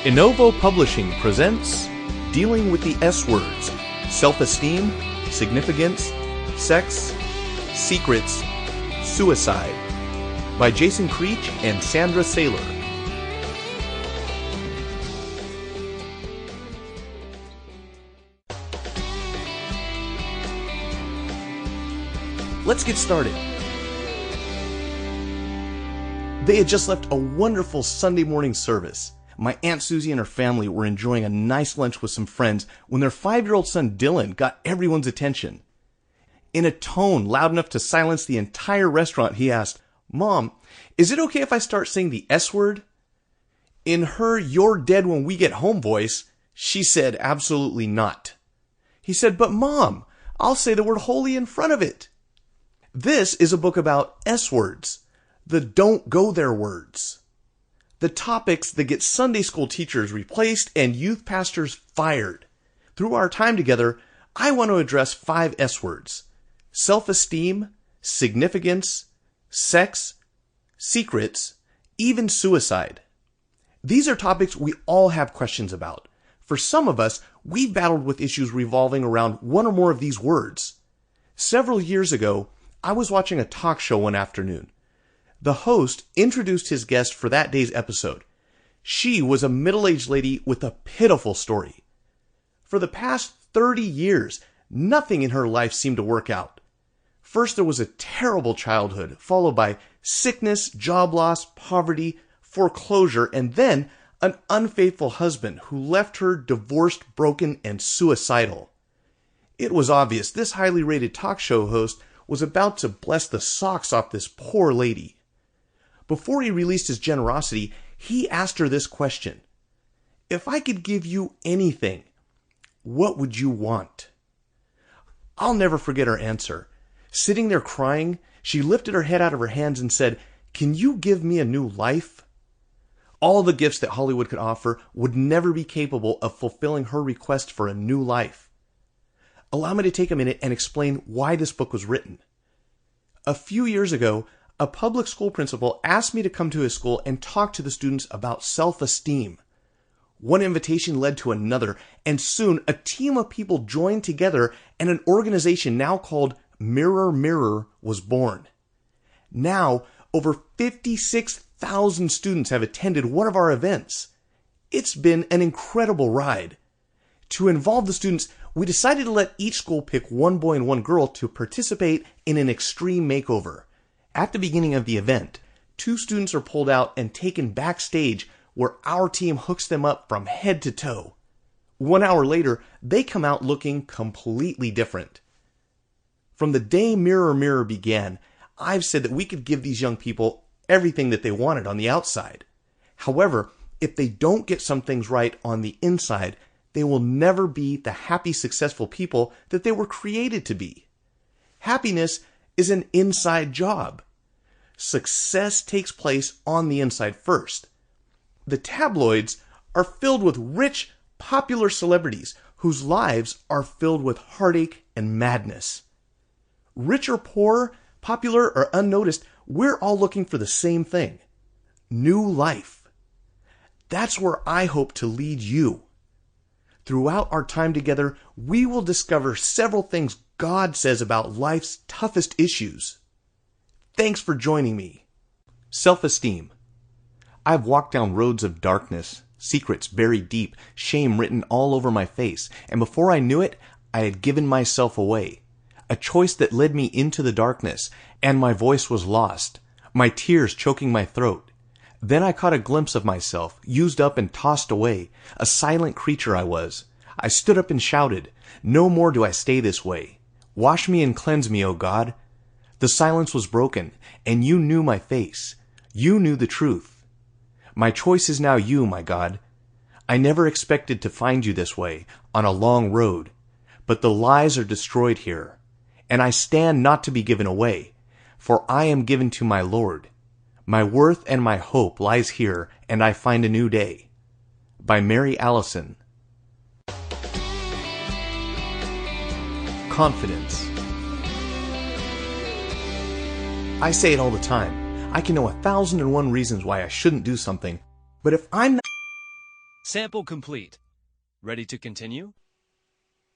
Innovo Publishing presents Dealing with the S Words, Self-Esteem, Significance, Sex, Secrets, Suicide by Jason Creech and Sandra Saylor. Let's get started. They had just left a wonderful Sunday morning service. My Aunt Susie and her family were enjoying a nice lunch with some friends when their 5-year-old son Dylan got everyone's attention. In a tone loud enough to silence the entire restaurant, he asked, "Mom, is it okay if I start saying the S word?" In her "you're dead when we get home" voice, she said absolutely not. He said, "But Mom, I'll say the word holy in front of it." This is a book about S words, the don't go there words. The topics that get Sunday school teachers replaced and youth pastors fired. Through our time together, I want to address 5 S words: self-esteem, significance, sex, secrets, even suicide. These are topics we all have questions about. For some of us, we've battled with issues revolving around one or more of these words. Several years ago, I was watching a talk show one afternoon. The host introduced his guest for that day's episode. She was a middle-aged lady with a pitiful story. For the past 30 years, nothing in her life seemed to work out. First, there was a terrible childhood, followed by sickness, job loss, poverty, foreclosure, and then an unfaithful husband who left her divorced, broken, and suicidal. It was obvious this highly rated talk show host was about to bless the socks off this poor lady. Before he released his generosity, he asked her this question: "If I could give you anything, what would you want?" I'll never forget her answer. Sitting there crying, she lifted her head out of her hands and said, "Can you give me a new life?" All the gifts that Hollywood could offer would never be capable of fulfilling her request for a new life. Allow me to take a minute and explain why this book was written. A few years ago, a public school principal asked me to come to his school and talk to the students about self-esteem. One invitation led to another, and soon a team of people joined together and an organization now called Mirror Mirror was born. Now, over 56,000 students have attended one of our events. It's been an incredible ride. To involve the students, we decided to let each school pick one boy and one girl to participate in an extreme makeover. At the beginning of the event, 2 students are pulled out and taken backstage where our team hooks them up from head to toe. 1 hour later, they come out looking completely different. From the day Mirror Mirror began, I've said that we could give these young people everything that they wanted on the outside. However, if they don't get some things right on the inside, they will never be the happy, successful people that they were created to be. Happiness is an inside job. Success takes place on the inside first. The tabloids are filled with rich, popular celebrities whose lives are filled with heartache and madness. Rich or poor, popular or unnoticed, we're all looking for the same thing: new life. That's where I hope to lead you. Throughout our time together, we will discover several things God says about life's toughest issues. Thanks for joining me. Self-esteem. I've walked down roads of darkness, secrets buried deep, shame written all over my face, and before I knew it, I had given myself away. A choice that led me into the darkness, and my voice was lost, my tears choking my throat. Then I caught a glimpse of myself, used up and tossed away. A silent creature I was. I stood up and shouted, "No more do I stay this way. Wash me and cleanse me, O God." The silence was broken, and you knew my face. You knew the truth. My choice is now you, my God. I never expected to find you this way, on a long road. But the lies are destroyed here, and I stand not to be given away, for I am given to my Lord. My worth and my hope lies here, and I find a new day. By Mary Allison. Confidence. I say it all the time. I can know 1,001 reasons why I shouldn't do something, but if I'm not Sample complete. Ready to continue?